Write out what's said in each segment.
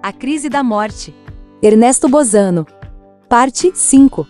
A crise da morte. Ernesto Bozano. Parte 5.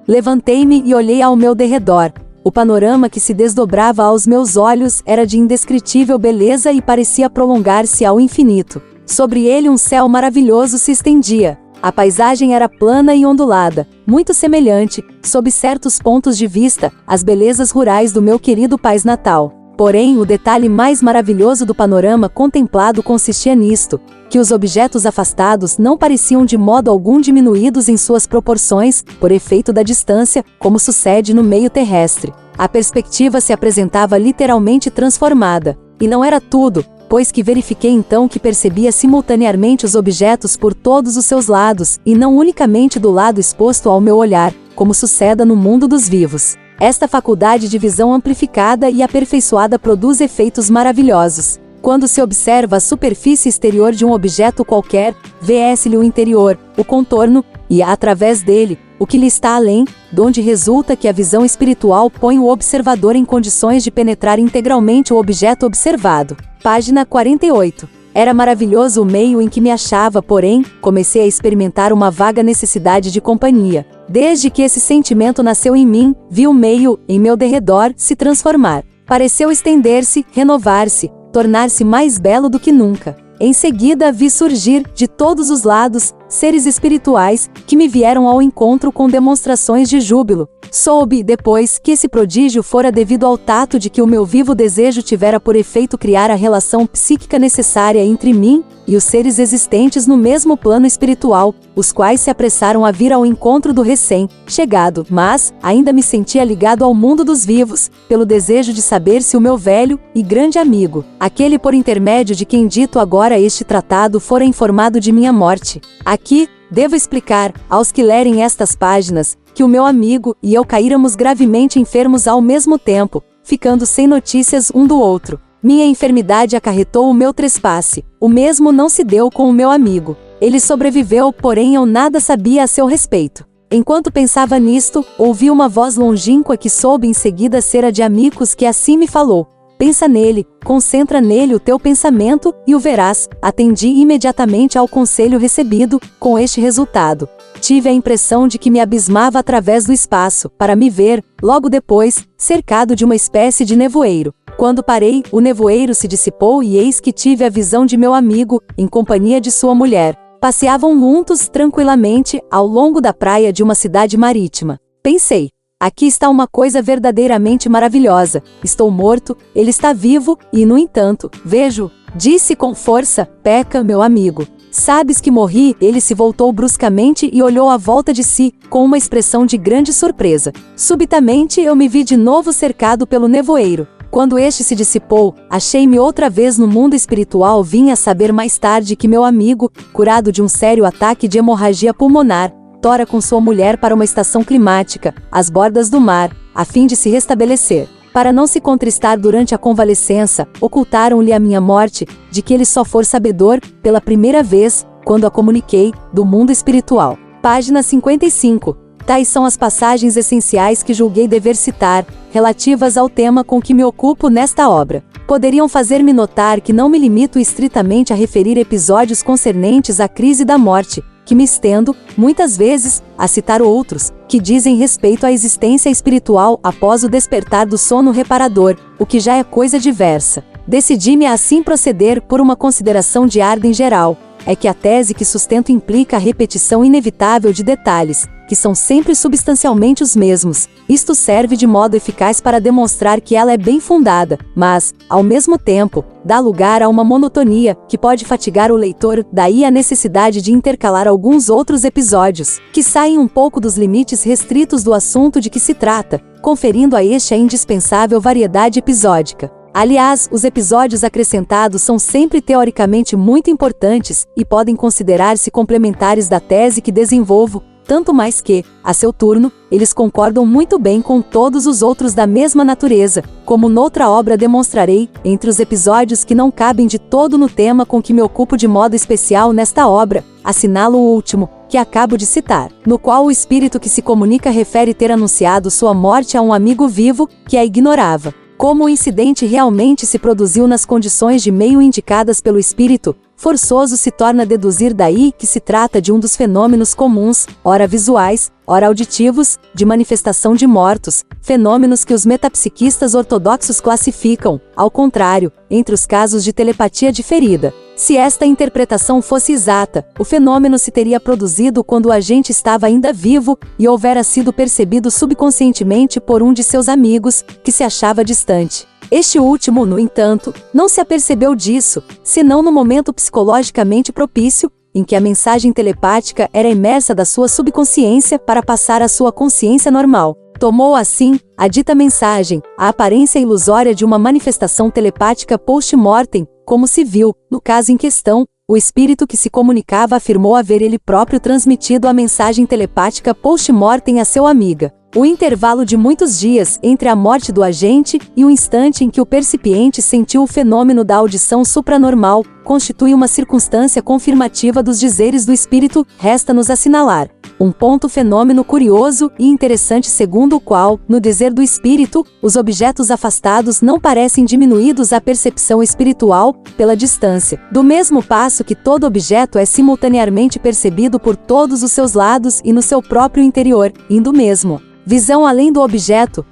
Levantei-me e olhei ao meu derredor. O panorama que se desdobrava aos meus olhos era de indescritível beleza e parecia prolongar-se ao infinito. Sobre ele um céu maravilhoso se estendia. A paisagem era plana e ondulada, muito semelhante, sob certos pontos de vista, às belezas rurais do meu querido país natal. Porém, o detalhe mais maravilhoso do panorama contemplado consistia nisto, que os objetos afastados não pareciam de modo algum diminuídos em suas proporções, por efeito da distância, como sucede no meio terrestre. A perspectiva se apresentava literalmente transformada. E não era tudo, pois que verifiquei então que percebia simultaneamente os objetos por todos os seus lados, e não unicamente do lado exposto ao meu olhar, como suceda no mundo dos vivos. Esta faculdade de visão amplificada e aperfeiçoada produz efeitos maravilhosos. Quando se observa a superfície exterior de um objeto qualquer, vê-se-lhe o interior, o contorno, e, através dele, o que lhe está além, donde resulta que a visão espiritual põe o observador em condições de penetrar integralmente o objeto observado. Página 48. Era maravilhoso o meio em que me achava, porém, comecei a experimentar uma vaga necessidade de companhia. Desde que esse sentimento nasceu em mim, vi o meio, em meu derredor, se transformar. Pareceu estender-se, renovar-se, tornar-se mais belo do que nunca. Em seguida vi surgir, de todos os lados, seres espirituais, que me vieram ao encontro com demonstrações de júbilo. Soube, depois, que esse prodígio fora devido ao tato de que o meu vivo desejo tivera por efeito criar a relação psíquica necessária entre mim e os seres existentes no mesmo plano espiritual, os quais se apressaram a vir ao encontro do recém-chegado, mas ainda me sentia ligado ao mundo dos vivos, pelo desejo de saber se o meu velho e grande amigo, aquele por intermédio de quem dito agora este tratado, fora informado de minha morte. Aqui, devo explicar, aos que lerem estas páginas, que o meu amigo e eu caíramos gravemente enfermos ao mesmo tempo, ficando sem notícias um do outro. Minha enfermidade acarretou o meu trespasse. O mesmo não se deu com o meu amigo. Ele sobreviveu, porém eu nada sabia a seu respeito. Enquanto pensava nisto, ouvi uma voz longínqua que soube em seguida ser a de Amicus, que assim me falou: pensa nele, concentra nele o teu pensamento, e o verás. Atendi imediatamente ao conselho recebido, com este resultado. Tive a impressão de que me abismava através do espaço, para me ver, logo depois, cercado de uma espécie de nevoeiro. Quando parei, o nevoeiro se dissipou e eis que tive a visão de meu amigo, em companhia de sua mulher. Passeavam juntos, tranquilamente, ao longo da praia de uma cidade marítima. Pensei: aqui está uma coisa verdadeiramente maravilhosa. Estou morto, ele está vivo, e, no entanto, vejo, disse com força: Peca, meu amigo. Sabes que morri? Ele se voltou bruscamente e olhou à volta de si, com uma expressão de grande surpresa. Subitamente eu me vi de novo cercado pelo nevoeiro. Quando este se dissipou, achei-me outra vez no mundo espiritual. Vim a saber mais tarde que meu amigo, curado de um sério ataque de hemorragia pulmonar, tora com sua mulher para uma estação climática, às bordas do mar, a fim de se restabelecer. Para não se contristar durante a convalescença, ocultaram-lhe a minha morte, de que ele só for sabedor, pela primeira vez, quando a comuniquei, do mundo espiritual. Página 55. Tais são as passagens essenciais que julguei dever citar, relativas ao tema com que me ocupo nesta obra. Poderiam fazer-me notar que não me limito estritamente a referir episódios concernentes à crise da morte, que me estendo, muitas vezes, a citar outros, que dizem respeito à existência espiritual após o despertar do sono reparador, o que já é coisa diversa. Decidi-me a assim proceder por uma consideração de ordem geral. É que a tese que sustento implica a repetição inevitável de detalhes, que são sempre substancialmente os mesmos. Isto serve de modo eficaz para demonstrar que ela é bem fundada, mas, ao mesmo tempo, dá lugar a uma monotonia, que pode fatigar o leitor. Daí a necessidade de intercalar alguns outros episódios, que saem um pouco dos limites restritos do assunto de que se trata, conferindo a este a indispensável variedade episódica. Aliás, os episódios acrescentados são sempre teoricamente muito importantes, e podem considerar-se complementares da tese que desenvolvo, tanto mais que, a seu turno, eles concordam muito bem com todos os outros da mesma natureza, como noutra obra demonstrarei. Entre os episódios que não cabem de todo no tema com que me ocupo de modo especial nesta obra, assinalo o último, que acabo de citar, no qual o espírito que se comunica refere ter anunciado sua morte a um amigo vivo, que a ignorava. Como o incidente realmente se produziu nas condições de meio indicadas pelo espírito, forçoso se torna deduzir daí que se trata de um dos fenômenos comuns, ora visuais, ora auditivos, de manifestação de mortos, fenômenos que os metapsiquistas ortodoxos classificam, ao contrário, entre os casos de telepatia diferida. Se esta interpretação fosse exata, o fenômeno se teria produzido quando o agente estava ainda vivo e houvera sido percebido subconscientemente por um de seus amigos, que se achava distante. Este último, no entanto, não se apercebeu disso, senão no momento psicologicamente propício, em que a mensagem telepática era imersa da sua subconsciência para passar à sua consciência normal. Tomou, assim, a dita mensagem, a aparência ilusória de uma manifestação telepática post-mortem, como se viu, no caso em questão, o espírito que se comunicava afirmou haver ele próprio transmitido a mensagem telepática post-mortem a seu amiga. O intervalo de muitos dias entre a morte do agente e o instante em que o percipiente sentiu o fenômeno da audição supranormal constitui uma circunstância confirmativa dos dizeres do espírito. Resta-nos assinalar um fenômeno curioso e interessante segundo o qual, no dizer do espírito, os objetos afastados não parecem diminuídos à percepção espiritual pela distância, do mesmo passo que todo objeto é simultaneamente percebido por todos os seus lados e no seu próprio interior, indo mesmo visão além do objeto.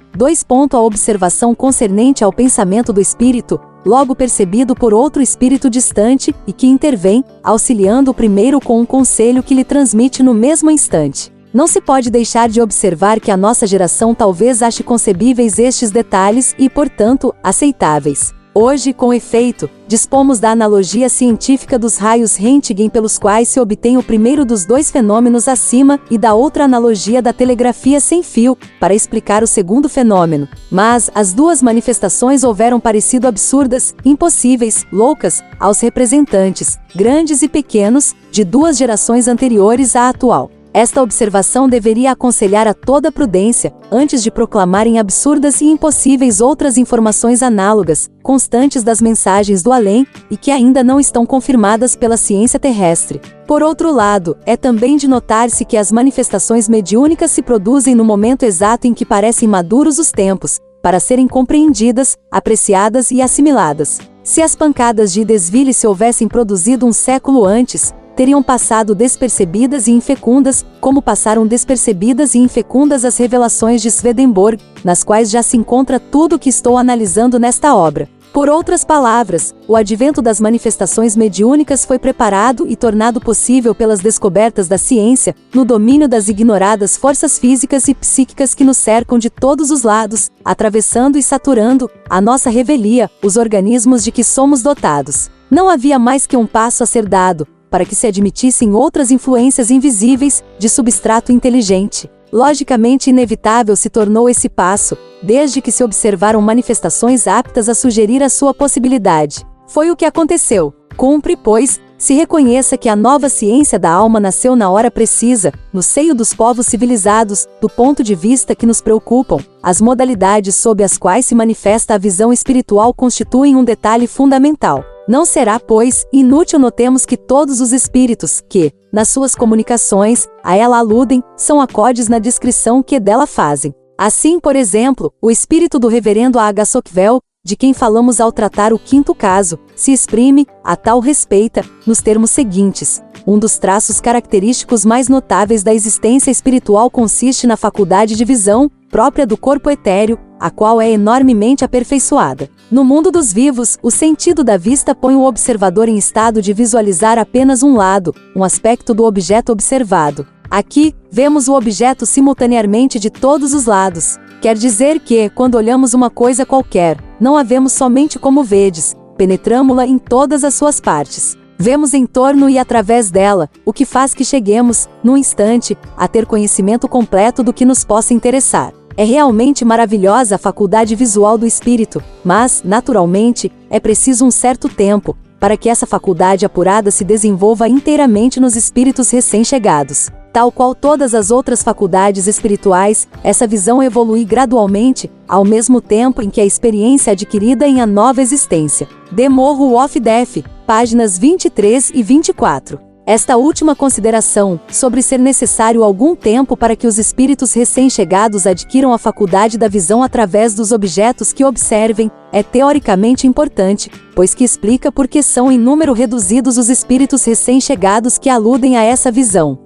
A observação concernente ao pensamento do espírito, logo percebido por outro espírito distante, e que intervém, auxiliando o primeiro com um conselho que lhe transmite no mesmo instante. Não se pode deixar de observar que a nossa geração talvez ache concebíveis estes detalhes e, portanto, aceitáveis. Hoje, com efeito, dispomos da analogia científica dos raios Röntgen pelos quais se obtém o primeiro dos dois fenômenos acima e da outra analogia da telegrafia sem fio, para explicar o segundo fenômeno. Mas as duas manifestações houveram parecido absurdas, impossíveis, loucas, aos representantes, grandes e pequenos, de duas gerações anteriores à atual. Esta observação deveria aconselhar a toda prudência, antes de proclamarem absurdas e impossíveis outras informações análogas, constantes das mensagens do além, e que ainda não estão confirmadas pela ciência terrestre. Por outro lado, é também de notar-se que as manifestações mediúnicas se produzem no momento exato em que parecem maduros os tempos, para serem compreendidas, apreciadas e assimiladas. Se as pancadas de Idesville se houvessem produzido um século antes, teriam passado despercebidas e infecundas, como passaram despercebidas e infecundas as revelações de Swedenborg, nas quais já se encontra tudo o que estou analisando nesta obra. Por outras palavras, o advento das manifestações mediúnicas foi preparado e tornado possível pelas descobertas da ciência, no domínio das ignoradas forças físicas e psíquicas que nos cercam de todos os lados, atravessando e saturando a nossa revelia, os organismos de que somos dotados. Não havia mais que um passo a ser dado, para que se admitissem outras influências invisíveis, de substrato inteligente. Logicamente inevitável se tornou esse passo, desde que se observaram manifestações aptas a sugerir a sua possibilidade. Foi o que aconteceu. Cumpre, pois, se reconheça que a nova ciência da alma nasceu na hora precisa, no seio dos povos civilizados, do ponto de vista que nos preocupam. As modalidades sob as quais se manifesta a visão espiritual constituem um detalhe fundamental. Não será, pois, inútil notemos que todos os espíritos que, nas suas comunicações, a ela aludem, são acordes na descrição que dela fazem. Assim, por exemplo, o espírito do reverendo A. H. Sockvell, de quem falamos ao tratar o quinto caso, se exprime, a tal respeito, nos termos seguintes: um dos traços característicos mais notáveis da existência espiritual consiste na faculdade de visão, própria do corpo etéreo, a qual é enormemente aperfeiçoada. No mundo dos vivos, o sentido da vista põe o observador em estado de visualizar apenas um lado, um aspecto do objeto observado. Aqui, vemos o objeto simultaneamente de todos os lados. Quer dizer que, quando olhamos uma coisa qualquer, não a vemos somente como vedes, penetramo-la em todas as suas partes. Vemos em torno e através dela, o que faz que cheguemos, num instante, a ter conhecimento completo do que nos possa interessar. É realmente maravilhosa a faculdade visual do espírito, mas, naturalmente, é preciso um certo tempo, para que essa faculdade apurada se desenvolva inteiramente nos espíritos recém-chegados. Tal qual todas as outras faculdades espirituais, essa visão evolui gradualmente, ao mesmo tempo em que a experiência é adquirida em a nova existência. The Morro of Death, páginas 23 e 24. Esta última consideração, sobre ser necessário algum tempo para que os espíritos recém-chegados adquiram a faculdade da visão através dos objetos que observem, é teoricamente importante, pois que explica por que são em número reduzidos os espíritos recém-chegados que aludem a essa visão.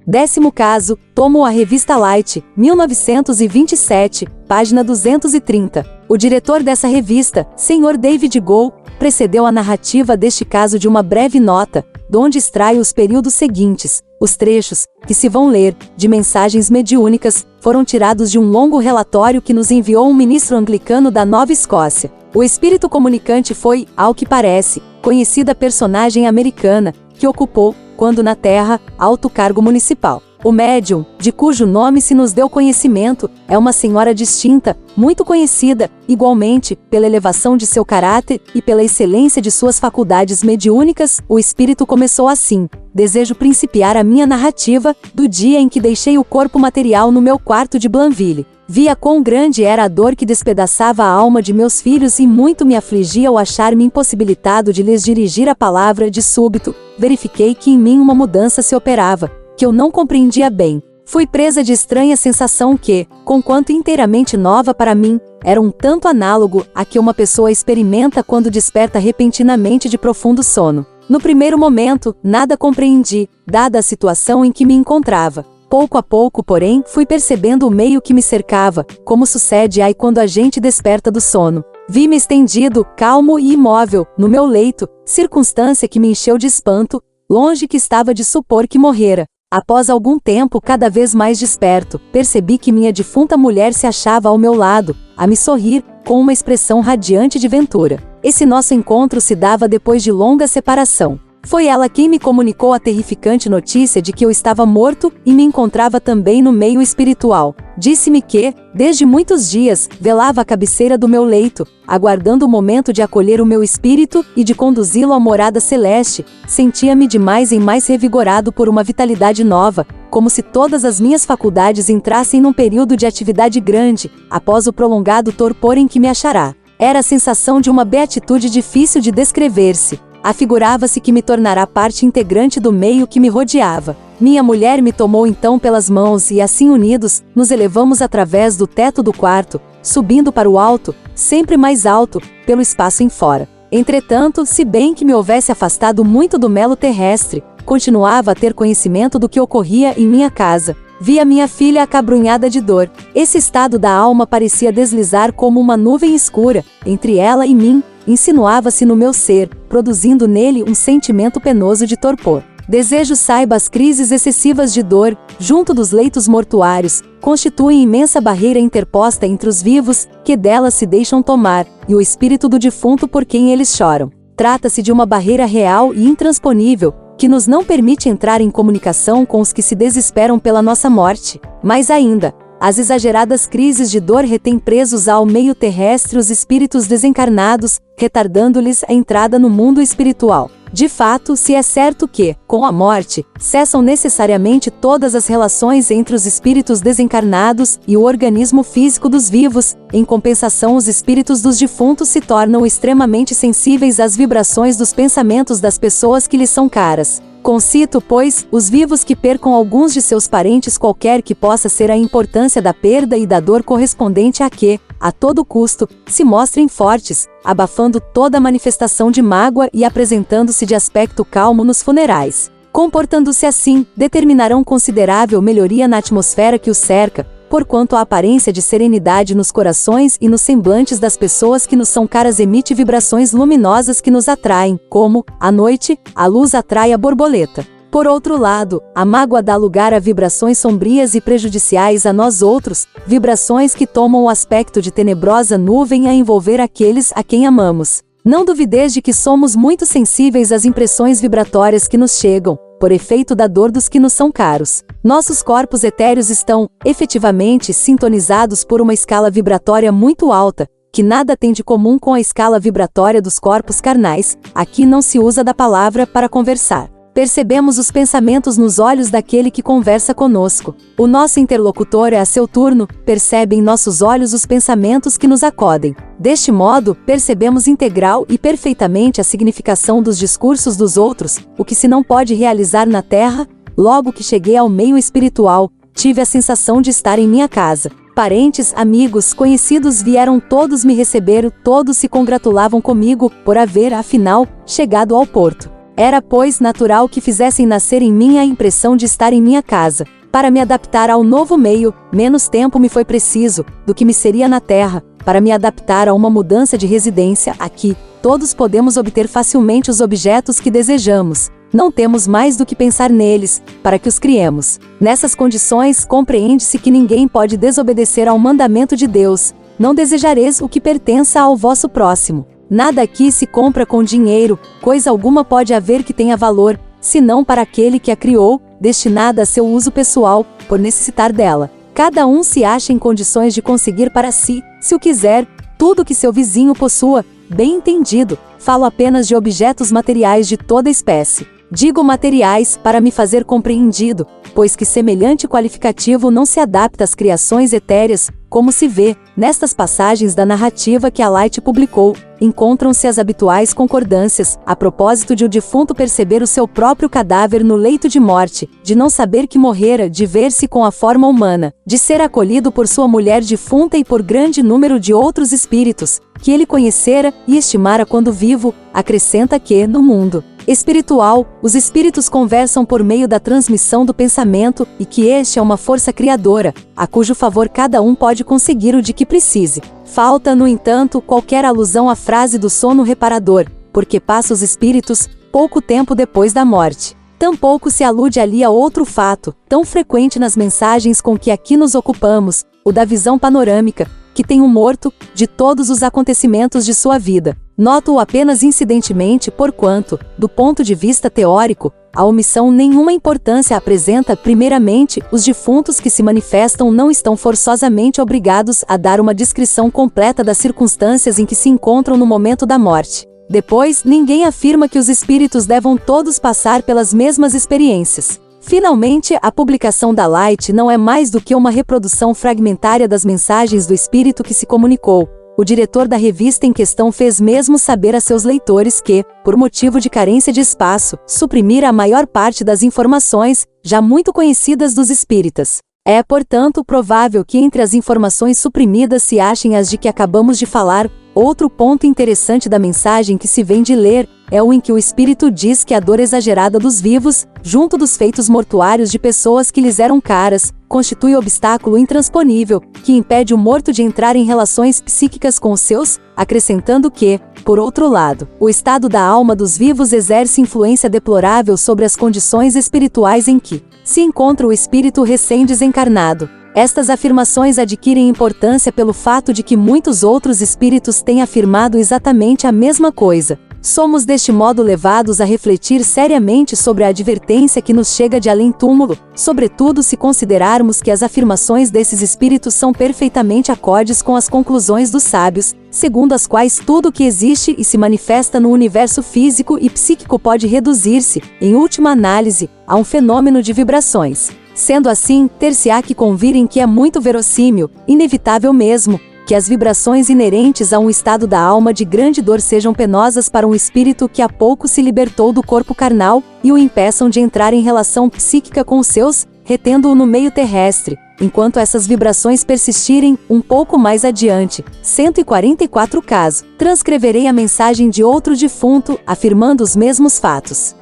10º caso, tomo a revista Light, 1927, página 230. O diretor dessa revista, Sr. David Gould, precedeu a narrativa deste caso de uma breve nota, donde extrai os períodos seguintes. Os trechos, que se vão ler, de mensagens mediúnicas, foram tirados de um longo relatório que nos enviou um ministro anglicano da Nova Escócia. O espírito comunicante foi, ao que parece, conhecida personagem americana, que ocupou, quando na Terra, alto cargo municipal. O médium, de cujo nome se nos deu conhecimento, é uma senhora distinta, muito conhecida, igualmente, pela elevação de seu caráter e pela excelência de suas faculdades mediúnicas. O espírito começou assim: desejo principiar a minha narrativa, do dia em que deixei o corpo material no meu quarto de Blainville. Via quão grande era a dor que despedaçava a alma de meus filhos e muito me afligia ao achar-me impossibilitado de lhes dirigir a palavra. De súbito, verifiquei que em mim uma mudança se operava, que eu não compreendia bem. Fui presa de estranha sensação que, conquanto inteiramente nova para mim, era um tanto análogo a que uma pessoa experimenta quando desperta repentinamente de profundo sono. No primeiro momento, nada compreendi, dada a situação em que me encontrava. Pouco a pouco, porém, fui percebendo o meio que me cercava, como sucede aí quando a gente desperta do sono. Vi-me estendido, calmo e imóvel, no meu leito, circunstância que me encheu de espanto, longe que estava de supor que morrera. Após algum tempo cada vez mais desperto, percebi que minha defunta mulher se achava ao meu lado, a me sorrir, com uma expressão radiante de ventura. Esse nosso encontro se dava depois de longa separação. Foi ela quem me comunicou a terrificante notícia de que eu estava morto e me encontrava também no meio espiritual. Disse-me que, desde muitos dias, velava à cabeceira do meu leito, aguardando o momento de acolher o meu espírito e de conduzi-lo à morada celeste. Sentia-me de mais em mais revigorado por uma vitalidade nova, como se todas as minhas faculdades entrassem num período de atividade grande, após o prolongado torpor em que me achará. Era a sensação de uma beatitude difícil de descrever-se. Afigurava-se que me tornará parte integrante do meio que me rodeava. Minha mulher me tomou então pelas mãos e assim unidos, nos elevamos através do teto do quarto, subindo para o alto, sempre mais alto, pelo espaço em fora. Entretanto, se bem que me houvesse afastado muito do melo terrestre, continuava a ter conhecimento do que ocorria em minha casa. Via minha filha acabrunhada de dor. Esse estado da alma parecia deslizar como uma nuvem escura, entre ela e mim, insinuava-se no meu ser, produzindo nele um sentimento penoso de torpor. Desejo saiba as crises excessivas de dor, junto dos leitos mortuários, constituem imensa barreira interposta entre os vivos, que delas se deixam tomar, e o espírito do defunto por quem eles choram. Trata-se de uma barreira real e intransponível, que nos não permite entrar em comunicação com os que se desesperam pela nossa morte. Mais ainda, as exageradas crises de dor retêm presos ao meio terrestre os espíritos desencarnados, retardando-lhes a entrada no mundo espiritual. De fato, se é certo que, com a morte, cessam necessariamente todas as relações entre os espíritos desencarnados e o organismo físico dos vivos, em compensação os espíritos dos defuntos se tornam extremamente sensíveis às vibrações dos pensamentos das pessoas que lhes são caras. Concito, pois, os vivos que percam alguns de seus parentes, qualquer que possa ser a importância da perda e da dor correspondente a que, a todo custo, se mostrem fortes, abafando toda manifestação de mágoa e apresentando-se de aspecto calmo nos funerais. Comportando-se assim, determinarão considerável melhoria na atmosfera que os cerca, porquanto a aparência de serenidade nos corações e nos semblantes das pessoas que nos são caras emite vibrações luminosas que nos atraem, como, à noite, a luz atrai a borboleta. Por outro lado, a mágoa dá lugar a vibrações sombrias e prejudiciais a nós outros, vibrações que tomam o aspecto de tenebrosa nuvem a envolver aqueles a quem amamos. Não duvideis de que somos muito sensíveis às impressões vibratórias que nos chegam, por efeito da dor dos que nos são caros. Nossos corpos etéreos estão, efetivamente, sintonizados por uma escala vibratória muito alta, que nada tem de comum com a escala vibratória dos corpos carnais. Aqui não se usa da palavra para conversar. Percebemos os pensamentos nos olhos daquele que conversa conosco. O nosso interlocutor, a seu turno, percebe em nossos olhos os pensamentos que nos acodem. Deste modo, percebemos integral e perfeitamente a significação dos discursos dos outros, o que se não pode realizar na terra. Logo que cheguei ao meio espiritual, tive a sensação de estar em minha casa. Parentes, amigos, conhecidos vieram todos me receber, todos se congratulavam comigo por haver, afinal, chegado ao porto. Era, pois, natural que fizessem nascer em mim a impressão de estar em minha casa. Para me adaptar ao novo meio, menos tempo me foi preciso do que me seria na terra. Para me adaptar a uma mudança de residência, aqui, todos podemos obter facilmente os objetos que desejamos. Não temos mais do que pensar neles, para que os criemos. Nessas condições, compreende-se que ninguém pode desobedecer ao mandamento de Deus: não desejareis o que pertença ao vosso próximo. Nada aqui se compra com dinheiro, coisa alguma pode haver que tenha valor, senão para aquele que a criou, destinada a seu uso pessoal, por necessitar dela. Cada um se acha em condições de conseguir para si, se o quiser, tudo que seu vizinho possua. Bem entendido, falo apenas de objetos materiais de toda espécie. Digo materiais para me fazer compreendido, pois que semelhante qualificativo não se adapta às criações etéreas, como se vê, nestas passagens da narrativa que a Light publicou. Encontram-se as habituais concordâncias, a propósito de o defunto perceber o seu próprio cadáver no leito de morte, de não saber que morrera, de ver-se com a forma humana, de ser acolhido por sua mulher defunta e por grande número de outros espíritos, que ele conhecera e estimara quando vivo. Acrescenta que, no mundo espiritual, os espíritos conversam por meio da transmissão do pensamento, e que este é uma força criadora, a cujo favor cada um pode conseguir o de que precise. Falta, no entanto, qualquer alusão à frase do sono reparador, porque passa os espíritos pouco tempo depois da morte. Tampouco se alude ali a outro fato, tão frequente nas mensagens com que aqui nos ocupamos, o da visão panorâmica, que tem o morto de todos os acontecimentos de sua vida. Noto-o apenas incidentemente, porquanto, do ponto de vista teórico, a omissão nenhuma importância apresenta. Primeiramente, os defuntos que se manifestam não estão forçosamente obrigados a dar uma descrição completa das circunstâncias em que se encontram no momento da morte. Depois, ninguém afirma que os espíritos devam todos passar pelas mesmas experiências. Finalmente, a publicação da Light não é mais do que uma reprodução fragmentária das mensagens do espírito que se comunicou. O diretor da revista em questão fez mesmo saber a seus leitores que, por motivo de carência de espaço, suprimira a maior parte das informações, já muito conhecidas dos espíritas. É, portanto, provável que entre as informações suprimidas se achem as de que acabamos de falar. Outro ponto interessante da mensagem que se vem de ler é o em que o espírito diz que a dor exagerada dos vivos, junto dos feitos mortuários de pessoas que lhes eram caras, constitui obstáculo intransponível, que impede o morto de entrar em relações psíquicas com os seus, acrescentando que, por outro lado, o estado da alma dos vivos exerce influência deplorável sobre as condições espirituais em que se encontra o espírito recém-desencarnado. Estas afirmações adquirem importância pelo fato de que muitos outros espíritos têm afirmado exatamente a mesma coisa. Somos deste modo levados a refletir seriamente sobre a advertência que nos chega de além-túmulo, sobretudo se considerarmos que as afirmações desses espíritos são perfeitamente acordes com as conclusões dos sábios, segundo as quais tudo o que existe e se manifesta no universo físico e psíquico pode reduzir-se, em última análise, a um fenômeno de vibrações. Sendo assim, ter-se-á que convir em que é muito verossímil, inevitável mesmo, que as vibrações inerentes a um estado da alma de grande dor sejam penosas para um espírito que há pouco se libertou do corpo carnal, e o impeçam de entrar em relação psíquica com os seus, retendo-o no meio terrestre, enquanto essas vibrações persistirem. Um pouco mais adiante, 144 caso, transcreverei a mensagem de outro defunto, afirmando os mesmos fatos.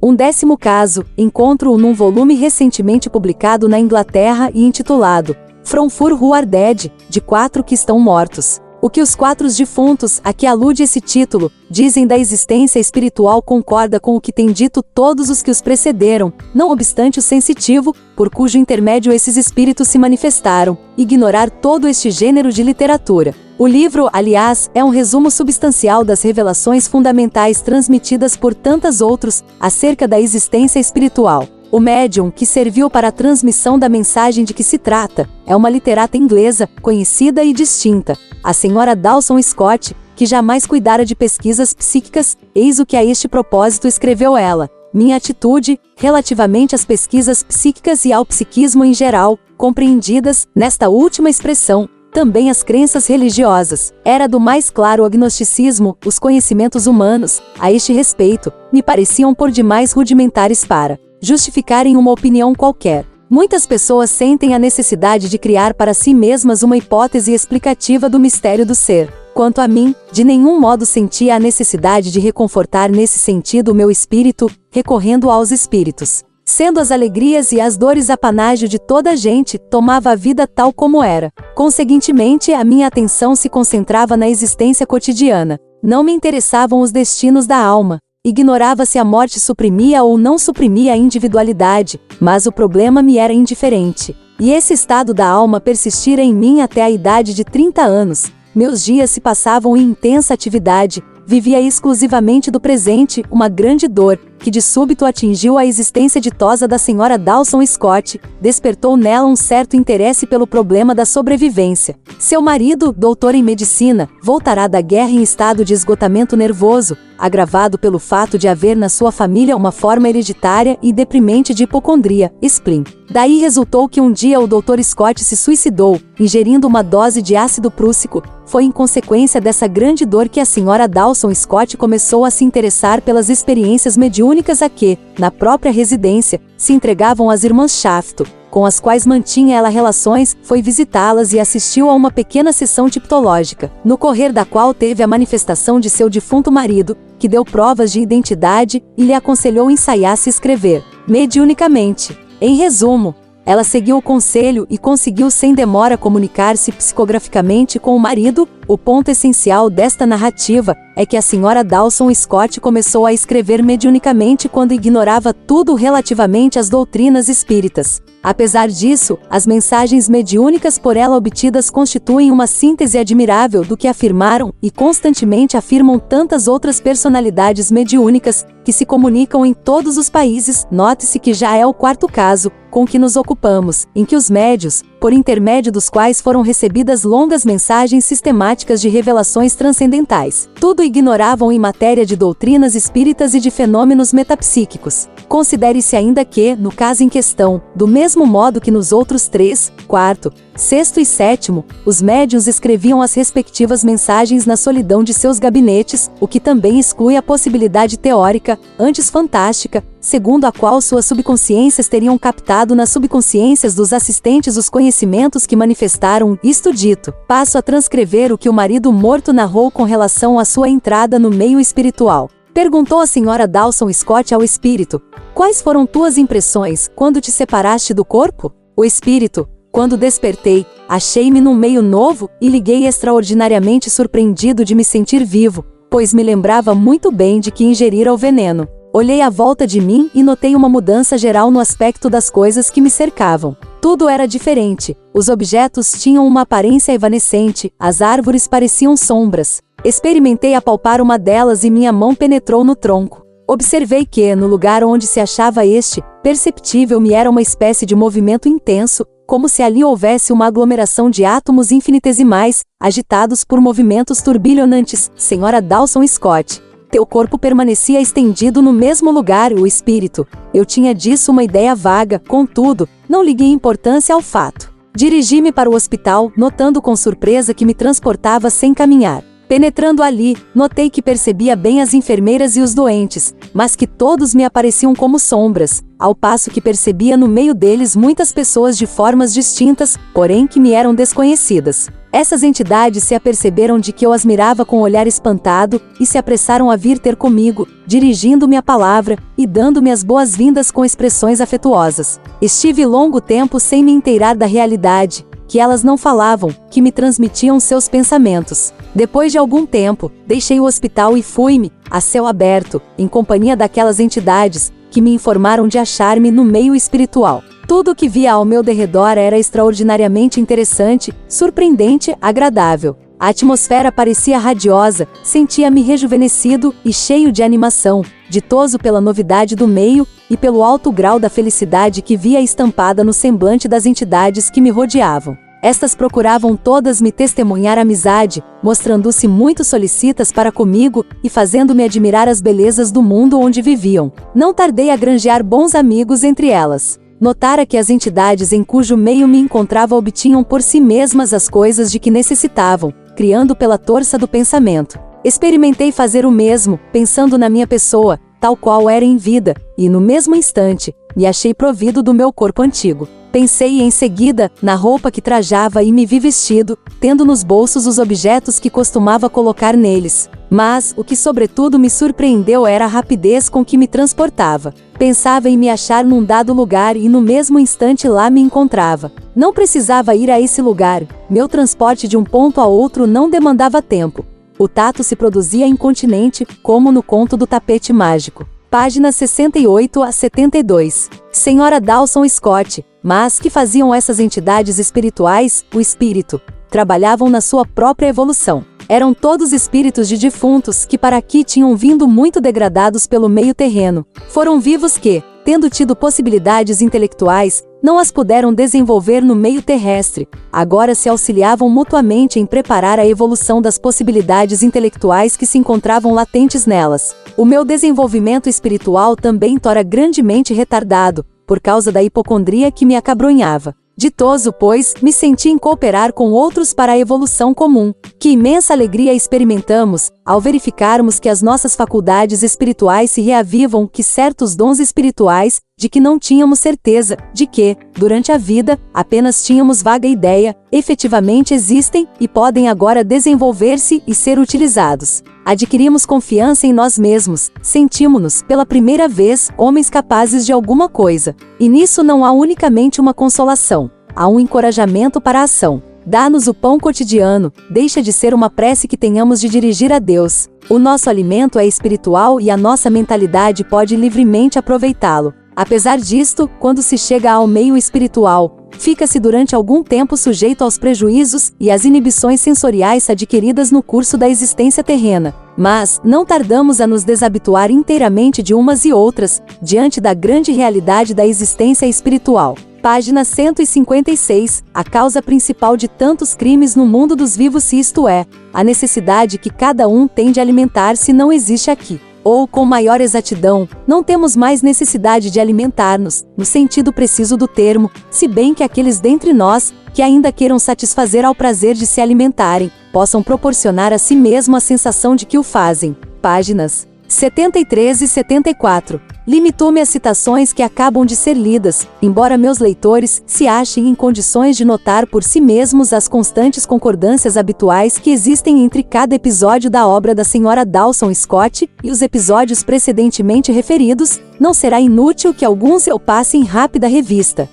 Um 10º caso, encontro-o num volume recentemente publicado na Inglaterra e intitulado From Fur Who Are Dead, de 4 que estão mortos. O que os 4 defuntos, a que alude esse título, dizem da existência espiritual concorda com o que têm dito todos os que os precederam, não obstante o sensitivo, por cujo intermédio esses espíritos se manifestaram, ignorar todo este gênero de literatura. O livro, aliás, é um resumo substancial das revelações fundamentais transmitidas por tantos outros acerca da existência espiritual. O médium que serviu para a transmissão da mensagem de que se trata é uma literata inglesa, conhecida e distinta, a senhora Dawson Scott, que jamais cuidara de pesquisas psíquicas. Eis o que a este propósito escreveu ela: minha atitude, relativamente às pesquisas psíquicas e ao psiquismo em geral, compreendidas, nesta última expressão, também as crenças religiosas. Era do mais claro agnosticismo, os conhecimentos humanos, a este respeito, me pareciam por demais rudimentares para justificarem uma opinião qualquer. Muitas pessoas sentem a necessidade de criar para si mesmas uma hipótese explicativa do mistério do ser. Quanto a mim, de nenhum modo sentia a necessidade de reconfortar nesse sentido o meu espírito, recorrendo aos espíritos. Sendo as alegrias e as dores apanágio de toda a gente, tomava a vida tal como era. Conseguintemente, a minha atenção se concentrava na existência cotidiana. Não me interessavam os destinos da alma. Ignorava se a morte suprimia ou não suprimia a individualidade, mas o problema me era indiferente. E esse estado da alma persistira em mim até a idade de 30 anos. Meus dias se passavam em intensa atividade, vivia exclusivamente do presente, uma grande dor, que de súbito atingiu a existência ditosa da senhora Dawson Scott, despertou nela um certo interesse pelo problema da sobrevivência. Seu marido, doutor em medicina, voltará da guerra em estado de esgotamento nervoso, agravado pelo fato de haver na sua família uma forma hereditária e deprimente de hipocondria, spleen. Daí resultou que um dia o Dr. Scott se suicidou, ingerindo uma dose de ácido prússico. Foi em consequência dessa grande dor que a senhora Dawson Scott começou a se interessar pelas experiências mediúnicas a que, na própria residência, se entregavam as irmãs Shafto, com as quais mantinha ela relações. Foi visitá-las e assistiu a uma pequena sessão tiptológica, no correr da qual teve a manifestação de seu defunto marido, que deu provas de identidade e lhe aconselhou ensaiar-se escrever mediunicamente. Em resumo, ela seguiu o conselho e conseguiu sem demora comunicar-se psicograficamente com o marido. O ponto essencial desta narrativa é que a senhora Dawson Scott começou a escrever mediunicamente quando ignorava tudo relativamente às doutrinas espíritas. Apesar disso, as mensagens mediúnicas por ela obtidas constituem uma síntese admirável do que afirmaram e constantemente afirmam tantas outras personalidades mediúnicas que se comunicam em todos os países. Note-se que já é o quarto caso com que nos ocupamos, em que os médios, por intermédio dos quais foram recebidas longas mensagens sistemáticas de revelações transcendentais, tudo ignoravam em matéria de doutrinas espíritas e de fenômenos metapsíquicos. Considere-se ainda que, no caso em questão, do mesmo modo que nos outros 3, 4, 6 e 7, os médiuns escreviam as respectivas mensagens na solidão de seus gabinetes, o que também exclui a possibilidade teórica, antes fantástica, segundo a qual suas subconsciências teriam captado nas subconsciências dos assistentes os conhecimentos que manifestaram. Isto dito, passo a transcrever o que o marido morto narrou com relação à sua entrada no meio espiritual. Perguntou a senhora Dawson Scott ao espírito: quais foram tuas impressões quando te separaste do corpo? O espírito: quando despertei, achei-me num meio novo e liguei extraordinariamente surpreendido de me sentir vivo, pois me lembrava muito bem de que ingerira o veneno. Olhei à volta de mim e notei uma mudança geral no aspecto das coisas que me cercavam. Tudo era diferente, os objetos tinham uma aparência evanescente, as árvores pareciam sombras. Experimentei apalpar uma delas e minha mão penetrou no tronco. Observei que, no lugar onde se achava este, perceptível-me era uma espécie de movimento intenso, como se ali houvesse uma aglomeração de átomos infinitesimais, agitados por movimentos turbilhonantes. Senhora Dawson Scott: teu corpo permanecia estendido no mesmo lugar. O espírito: eu tinha disso uma ideia vaga, contudo, não liguei importância ao fato. Dirigi-me para o hospital, notando com surpresa que me transportava sem caminhar. Penetrando ali, notei que percebia bem as enfermeiras e os doentes, mas que todos me apareciam como sombras, ao passo que percebia no meio deles muitas pessoas de formas distintas, porém que me eram desconhecidas. Essas entidades se aperceberam de que eu as mirava com um olhar espantado e se apressaram a vir ter comigo, dirigindo-me a palavra e dando-me as boas-vindas com expressões afetuosas. Estive longo tempo sem me inteirar da realidade, que elas não falavam, que me transmitiam seus pensamentos. Depois de algum tempo, deixei o hospital e fui-me, a céu aberto, em companhia daquelas entidades, que me informaram de achar-me no meio espiritual. Tudo o que via ao meu derredor era extraordinariamente interessante, surpreendente, agradável. A atmosfera parecia radiosa, sentia-me rejuvenescido e cheio de animação, ditoso pela novidade do meio e pelo alto grau da felicidade que via estampada no semblante das entidades que me rodeavam. Estas procuravam todas me testemunhar amizade, mostrando-se muito solicitas para comigo e fazendo-me admirar as belezas do mundo onde viviam. Não tardei a granjear bons amigos entre elas. Notara que as entidades em cujo meio me encontrava obtinham por si mesmas as coisas de que necessitavam, criando pela torça do pensamento. Experimentei fazer o mesmo, pensando na minha pessoa, tal qual era em vida, e no mesmo instante, me achei provido do meu corpo antigo. Pensei em seguida na roupa que trajava e me vi vestido, tendo nos bolsos os objetos que costumava colocar neles. Mas, o que sobretudo me surpreendeu era a rapidez com que me transportava. Pensava em me achar num dado lugar e no mesmo instante lá me encontrava. Não precisava ir a esse lugar, meu transporte de um ponto a outro não demandava tempo. O tato se produzia incontinente, como no conto do tapete mágico. Páginas 68 a 72. Senhora Dawson Scott, mas que faziam essas entidades espirituais, o espírito? Trabalhavam na sua própria evolução. Eram todos espíritos de defuntos que para aqui tinham vindo muito degradados pelo meio terreno. Foram vivos que, tendo tido possibilidades intelectuais, não as puderam desenvolver no meio terrestre. Agora se auxiliavam mutuamente em preparar a evolução das possibilidades intelectuais que se encontravam latentes nelas. O meu desenvolvimento espiritual também tora grandemente retardado, por causa da hipocondria que me acabronhava. Ditoso, pois, me senti em cooperar com outros para a evolução comum. Que imensa alegria experimentamos, ao verificarmos que as nossas faculdades espirituais se reavivam, que certos dons espirituais, de que não tínhamos certeza, de que, durante a vida, apenas tínhamos vaga ideia, efetivamente existem e podem agora desenvolver-se e ser utilizados. Adquirimos confiança em nós mesmos, sentimos-nos, pela primeira vez, homens capazes de alguma coisa. E nisso não há unicamente uma consolação, há um encorajamento para a ação. Dá-nos o pão cotidiano, deixa de ser uma prece que tenhamos de dirigir a Deus. O nosso alimento é espiritual e a nossa mentalidade pode livremente aproveitá-lo. Apesar disto, quando se chega ao meio espiritual, fica-se durante algum tempo sujeito aos prejuízos e às inibições sensoriais adquiridas no curso da existência terrena. Mas, não tardamos a nos desabituar inteiramente de umas e outras, diante da grande realidade da existência espiritual. Página 156, a causa principal de tantos crimes no mundo dos vivos, isto é, a necessidade que cada um tem de alimentar-se, não existe aqui. Ou, com maior exatidão, não temos mais necessidade de alimentar-nos, no sentido preciso do termo, se bem que aqueles dentre nós, que ainda queiram satisfazer ao prazer de se alimentarem, possam proporcionar a si mesmo a sensação de que o fazem. Páginas 73 e 74. Limito-me às citações que acabam de ser lidas, embora meus leitores se achem em condições de notar por si mesmos as constantes concordâncias habituais que existem entre cada episódio da obra da Sra. Dawson Scott e os episódios precedentemente referidos, não será inútil que alguns eu passe em rápida revista.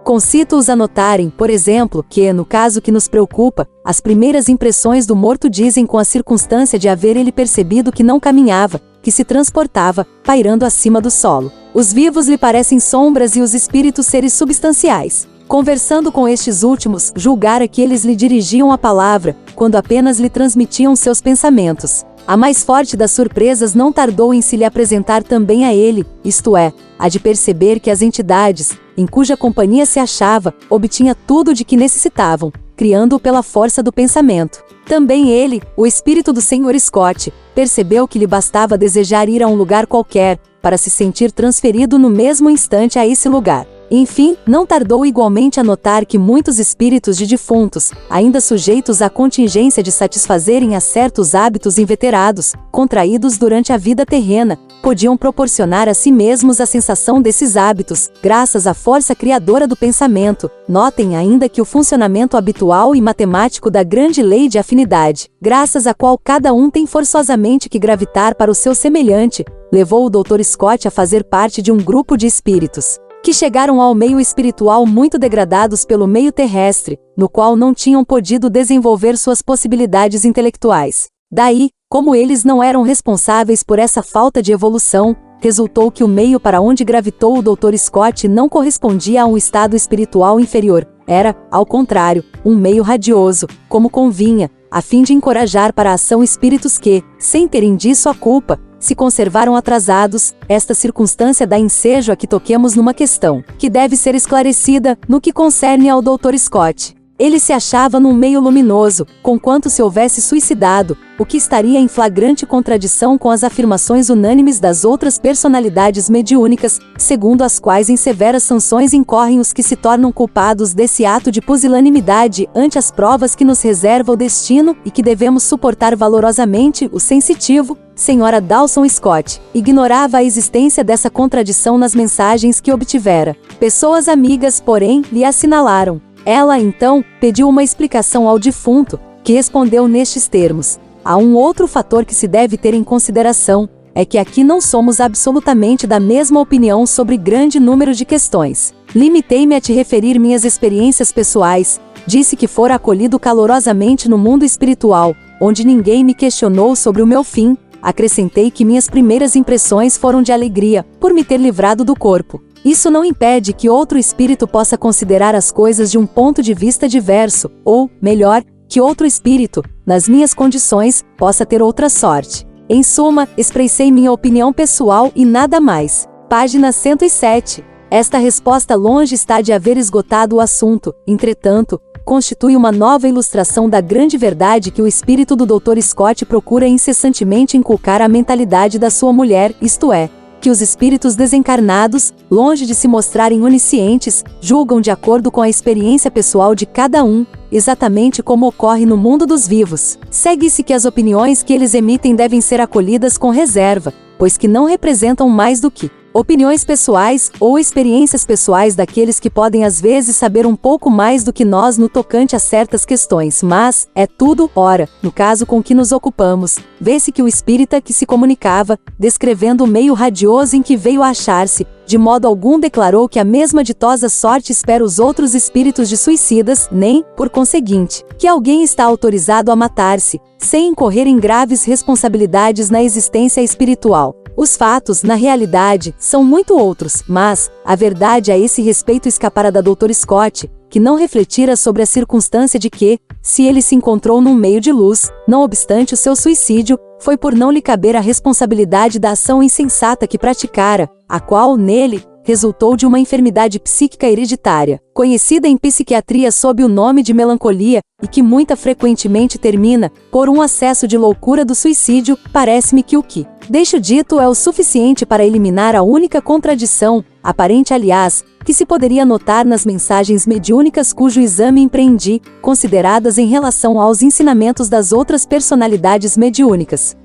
Concito-os a notarem, por exemplo, que, no caso que nos preocupa, as primeiras impressões do morto dizem com a circunstância de haver ele percebido que não caminhava, que se transportava, pairando acima do solo. Os vivos lhe parecem sombras e os espíritos seres substanciais. Conversando com estes últimos, julgara que eles lhe dirigiam a palavra, quando apenas lhe transmitiam seus pensamentos. A mais forte das surpresas não tardou em se lhe apresentar também a ele, isto é, a de perceber que as entidades, em cuja companhia se achava, obtinha tudo de que necessitavam, criando-o pela força do pensamento. Também ele, o espírito do Sr. Scott, percebeu que lhe bastava desejar ir a um lugar qualquer, para se sentir transferido no mesmo instante a esse lugar. Enfim, não tardou igualmente a notar que muitos espíritos de defuntos, ainda sujeitos à contingência de satisfazerem a certos hábitos inveterados, contraídos durante a vida terrena, podiam proporcionar a si mesmos a sensação desses hábitos, graças à força criadora do pensamento. Notem ainda que o funcionamento habitual e matemático da grande lei de afinidade, graças à qual cada um tem forçosamente que gravitar para o seu semelhante, levou o Dr. Scott a fazer parte de um grupo de espíritos que chegaram ao meio espiritual muito degradados pelo meio terrestre, no qual não tinham podido desenvolver suas possibilidades intelectuais. Daí, como eles não eram responsáveis por essa falta de evolução, resultou que o meio para onde gravitou o Dr. Scott não correspondia a um estado espiritual inferior, era, ao contrário, um meio radioso, como convinha, a fim de encorajar para a ação espíritos que, sem terem disso a culpa, se conservaram atrasados. Esta circunstância dá ensejo a que toquemos numa questão, que deve ser esclarecida, no que concerne ao Dr. Scott. Ele se achava num meio luminoso, conquanto se houvesse suicidado, o que estaria em flagrante contradição com as afirmações unânimes das outras personalidades mediúnicas, segundo as quais em severas sanções incorrem os que se tornam culpados desse ato de pusilanimidade ante as provas que nos reserva o destino e que devemos suportar valorosamente. O sensitivo, Sra. Dawson Scott, ignorava a existência dessa contradição nas mensagens que obtivera. Pessoas amigas, porém, lhe assinalaram. Ela, então, pediu uma explicação ao defunto, que respondeu nestes termos: há um outro fator que se deve ter em consideração, é que aqui não somos absolutamente da mesma opinião sobre grande número de questões. Limitei-me a te referir minhas experiências pessoais, disse que fora acolhido calorosamente no mundo espiritual, onde ninguém me questionou sobre o meu fim. Acrescentei que minhas primeiras impressões foram de alegria, por me ter livrado do corpo. Isso não impede que outro espírito possa considerar as coisas de um ponto de vista diverso, ou, melhor, que outro espírito, nas minhas condições, possa ter outra sorte. Em suma, expressei minha opinião pessoal e nada mais. Página 107. Esta resposta longe está de haver esgotado o assunto, entretanto, constitui uma nova ilustração da grande verdade que o espírito do Dr. Scott procura incessantemente inculcar à mentalidade da sua mulher, isto é, que os espíritos desencarnados, longe de se mostrarem oniscientes, julgam de acordo com a experiência pessoal de cada um, exatamente como ocorre no mundo dos vivos. Segue-se que as opiniões que eles emitem devem ser acolhidas com reserva, pois que não representam mais do que opiniões pessoais ou experiências pessoais daqueles que podem às vezes saber um pouco mais do que nós no tocante a certas questões, mas é tudo, ora, no caso com que nos ocupamos, vê-se que o espírita que se comunicava, descrevendo o meio radioso em que veio a achar-se, de modo algum declarou que a mesma ditosa sorte espera os outros espíritos de suicidas, nem, por conseguinte, que alguém está autorizado a matar-se, sem incorrer em graves responsabilidades na existência espiritual. Os fatos, na realidade, são muito outros, mas a verdade a esse respeito escapara da Dr. Scott, que não refletira sobre a circunstância de que, se ele se encontrou num meio de luz, não obstante o seu suicídio, foi por não lhe caber a responsabilidade da ação insensata que praticara, a qual, nele, resultou de uma enfermidade psíquica hereditária, conhecida em psiquiatria sob o nome de melancolia, e que muito frequentemente termina por um acesso de loucura do suicídio. Parece-me que o que deixo dito é o suficiente para eliminar a única contradição, aparente aliás, que se poderia notar nas mensagens mediúnicas cujo exame empreendi, consideradas em relação aos ensinamentos das outras personalidades mediúnicas.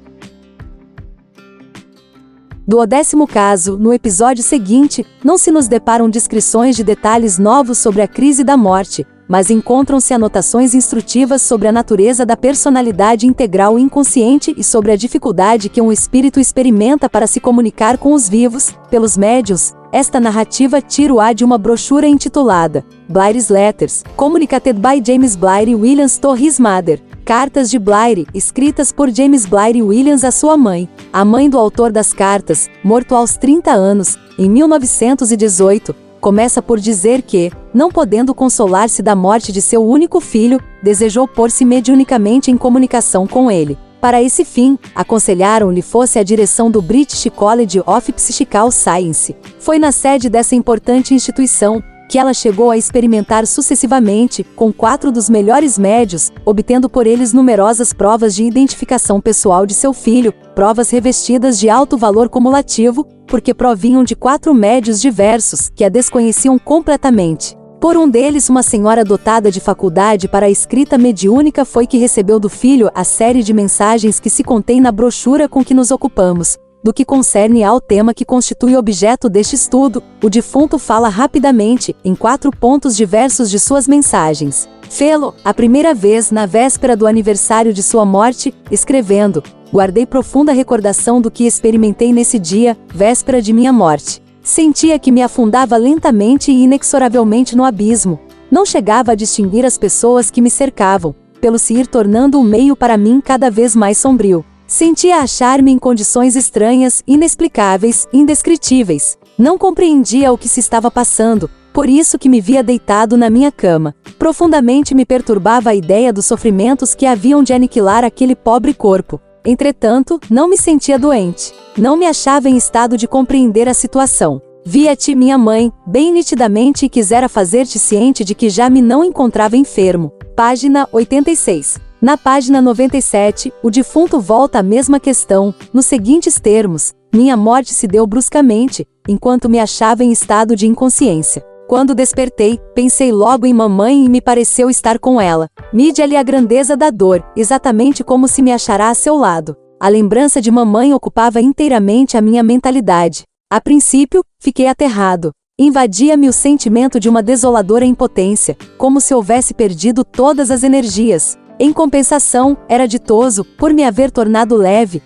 Do 10º caso, no episódio seguinte, não se nos deparam descrições de detalhes novos sobre a crise da morte, mas encontram-se anotações instrutivas sobre a natureza da personalidade integral inconsciente e sobre a dificuldade que um espírito experimenta para se comunicar com os vivos, pelos médiuns. Esta narrativa tiro-a de uma brochura intitulada Blaire's Letters, Communicated by James Blaire Williams to his mother. Cartas de Blaire, escritas por James Blaire Williams à sua mãe, a mãe do autor das cartas, morto aos 30 anos, em 1918, começa por dizer que, não podendo consolar-se da morte de seu único filho, desejou pôr-se mediunicamente em comunicação com ele. Para esse fim, aconselharam-lhe fosse a direção do British College of Psychical Science. Foi na sede dessa importante instituição que ela chegou a experimentar sucessivamente, com 4 dos melhores médios, obtendo por eles numerosas provas de identificação pessoal de seu filho, provas revestidas de alto valor cumulativo, porque provinham de 4 médios diversos, que a desconheciam completamente. Por um deles, uma senhora dotada de faculdade para a escrita mediúnica foi que recebeu do filho a série de mensagens que se contém na brochura com que nos ocupamos. Do que concerne ao tema que constitui objeto deste estudo, o defunto fala rapidamente, em 4 pontos diversos de suas mensagens. Fê-lo, a primeira vez na véspera do aniversário de sua morte, escrevendo: guardei profunda recordação do que experimentei nesse dia, véspera de minha morte. Sentia que me afundava lentamente e inexoravelmente no abismo. Não chegava a distinguir as pessoas que me cercavam, pelo se ir tornando o meio para mim cada vez mais sombrio. Sentia achar-me em condições estranhas, inexplicáveis, indescritíveis. Não compreendia o que se estava passando, por isso que me via deitado na minha cama. Profundamente me perturbava a ideia dos sofrimentos que haviam de aniquilar aquele pobre corpo. Entretanto, não me sentia doente. Não me achava em estado de compreender a situação. Via-te, minha mãe, bem nitidamente e quisera fazer-te ciente de que já me não encontrava enfermo. Página 86. Na página 97, o defunto volta à mesma questão, nos seguintes termos: minha morte se deu bruscamente, enquanto me achava em estado de inconsciência. Quando despertei, pensei logo em mamãe e me pareceu estar com ela. Mide-lhe a grandeza da dor, exatamente como se me achará a seu lado. A lembrança de mamãe ocupava inteiramente a minha mentalidade. A princípio, fiquei aterrado. Invadia-me o sentimento de uma desoladora impotência, como se houvesse perdido todas as energias. Em compensação, era ditoso, por me haver tornado leve,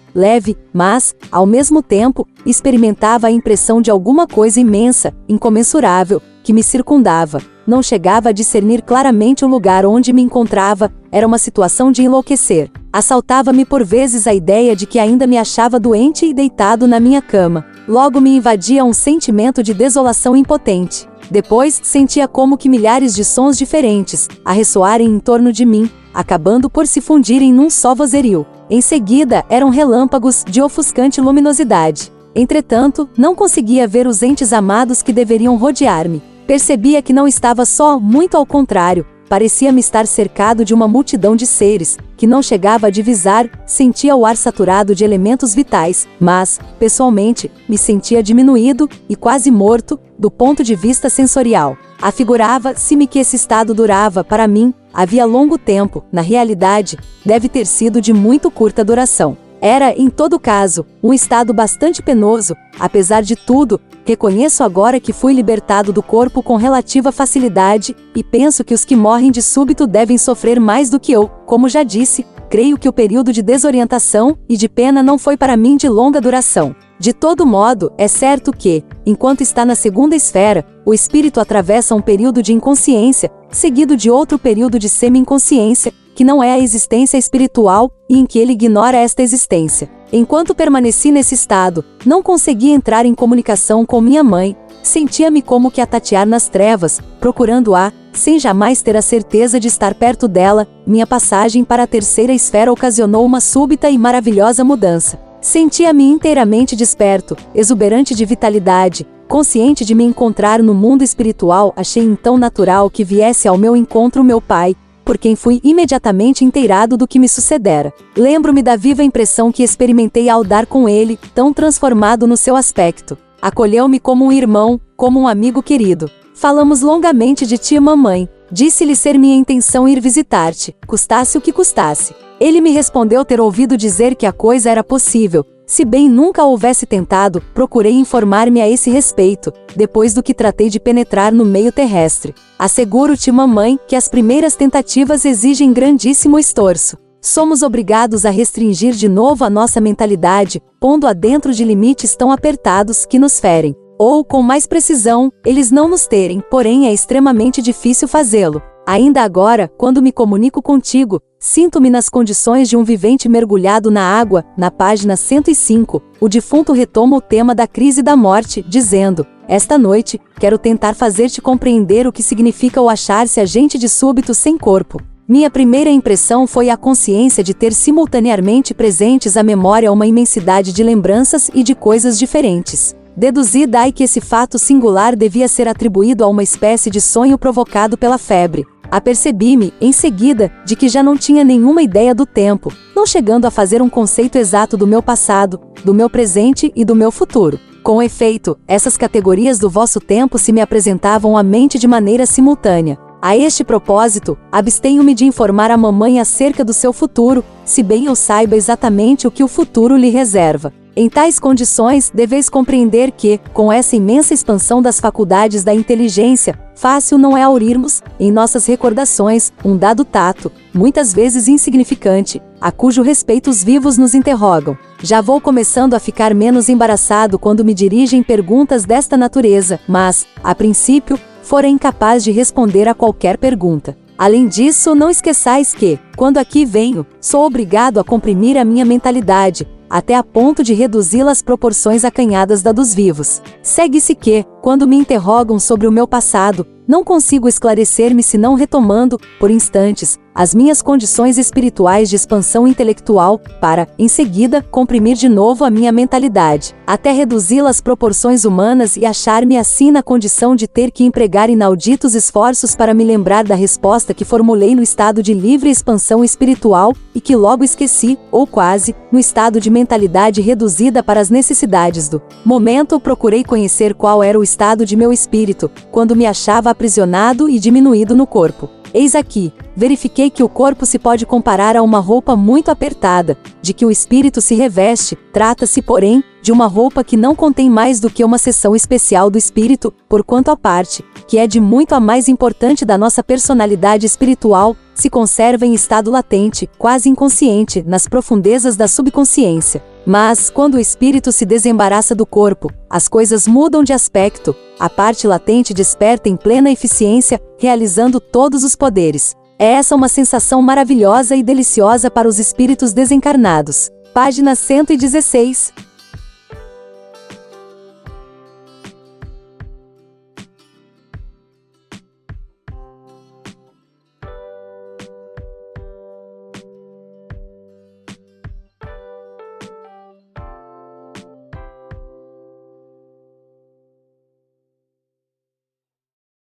mas, ao mesmo tempo, experimentava a impressão de alguma coisa imensa, incomensurável, que me circundava. Não chegava a discernir claramente o lugar onde me encontrava, era uma situação de enlouquecer. Assaltava-me por vezes a ideia de que ainda me achava doente e deitado na minha cama. Logo me invadia um sentimento de desolação impotente. Depois, sentia como que milhares de sons diferentes, a ressoarem em torno de mim, acabando por se fundirem num só vozerio. Em seguida, eram relâmpagos de ofuscante luminosidade. Entretanto, não conseguia ver os entes amados que deveriam rodear-me. Percebia que não estava só, muito ao contrário, parecia-me estar cercado de uma multidão de seres, que não chegava a divisar, sentia o ar saturado de elementos vitais, mas, pessoalmente, me sentia diminuído, e quase morto, do ponto de vista sensorial. Afigurava-se-me que esse estado durava, para mim, havia longo tempo, na realidade, deve ter sido de muito curta duração. Era, em todo caso, um estado bastante penoso. Apesar de tudo, reconheço agora que fui libertado do corpo com relativa facilidade, e penso que os que morrem de súbito devem sofrer mais do que eu. Como já disse, creio que o período de desorientação e de pena não foi para mim de longa duração. De todo modo, é certo que, enquanto está na segunda esfera, o espírito atravessa um período de inconsciência, seguido de outro período de semi-inconsciência, que não é a existência espiritual e em que ele ignora esta existência. Enquanto permaneci nesse estado, não consegui entrar em comunicação com minha mãe, sentia-me como que a tatear nas trevas, procurando-a, sem jamais ter a certeza de estar perto dela. Minha passagem para a terceira esfera ocasionou uma súbita e maravilhosa mudança. Sentia-me inteiramente desperto, exuberante de vitalidade, consciente de me encontrar no mundo espiritual. Achei então natural que viesse ao meu encontro meu pai, por quem fui imediatamente inteirado do que me sucedera. Lembro-me da viva impressão que experimentei ao dar com ele, tão transformado no seu aspecto. Acolheu-me como um irmão, como um amigo querido. Falamos longamente de ti, mamãe. Disse-lhe ser minha intenção ir visitar-te, custasse o que custasse. Ele me respondeu ter ouvido dizer que a coisa era possível. Se bem nunca houvesse tentado, procurei informar-me a esse respeito, depois do que tratei de penetrar no meio terrestre. Asseguro-te, mamãe, que as primeiras tentativas exigem grandíssimo esforço. Somos obrigados a restringir de novo a nossa mentalidade, pondo-a dentro de limites tão apertados que nos ferem. Ou, com mais precisão, eles não nos terem, porém é extremamente difícil fazê-lo. Ainda agora, quando me comunico contigo, sinto-me nas condições de um vivente mergulhado na água. Na página 105, o defunto retoma o tema da crise da morte, dizendo: esta noite, quero tentar fazer-te compreender o que significa o achar-se agente de súbito sem corpo. Minha primeira impressão foi a consciência de ter simultaneamente presentes à memória uma imensidade de lembranças e de coisas diferentes. Deduzi daí que esse fato singular devia ser atribuído a uma espécie de sonho provocado pela febre. Apercebi-me, em seguida, de que já não tinha nenhuma ideia do tempo, não chegando a fazer um conceito exato do meu passado, do meu presente e do meu futuro. Com efeito, essas categorias do vosso tempo se me apresentavam à mente de maneira simultânea. A este propósito, abstenho-me de informar a mamãe acerca do seu futuro, se bem eu saiba exatamente o que o futuro lhe reserva. Em tais condições, deveis compreender que, com essa imensa expansão das faculdades da inteligência, fácil não é aurirmos, em nossas recordações, um dado tato, muitas vezes insignificante, a cujo respeito os vivos nos interrogam. Já vou começando a ficar menos embaraçado quando me dirigem perguntas desta natureza, mas, a princípio, fora incapaz de responder a qualquer pergunta. Além disso, não esqueçais que, quando aqui venho, sou obrigado a comprimir a minha mentalidade, até a ponto de reduzi-la às proporções acanhadas da dos vivos. Segue-se que, Quando me interrogam sobre o meu passado, não consigo esclarecer-me senão retomando, por instantes, as minhas condições espirituais de expansão intelectual, para, em seguida, comprimir de novo a minha mentalidade, até reduzi-la às proporções humanas e achar-me assim na condição de ter que empregar inauditos esforços para me lembrar da resposta que formulei no estado de livre expansão espiritual, e que logo esqueci, ou quase, no estado de mentalidade reduzida para as necessidades do momento. Procurei conhecer qual era o estado de meu espírito, quando me achava aprisionado e diminuído no corpo. Eis aqui, verifiquei que o corpo se pode comparar a uma roupa muito apertada, de que o espírito se reveste. Trata-se, porém, de uma roupa que não contém mais do que uma seção especial do espírito, porquanto a parte, que é de muito a mais importante da nossa personalidade espiritual, se conserva em estado latente, quase inconsciente, nas profundezas da subconsciência. Mas, quando o espírito se desembaraça do corpo, as coisas mudam de aspecto, a parte latente desperta em plena eficiência, realizando todos os poderes. É essa uma sensação maravilhosa e deliciosa para os espíritos desencarnados. Página 116.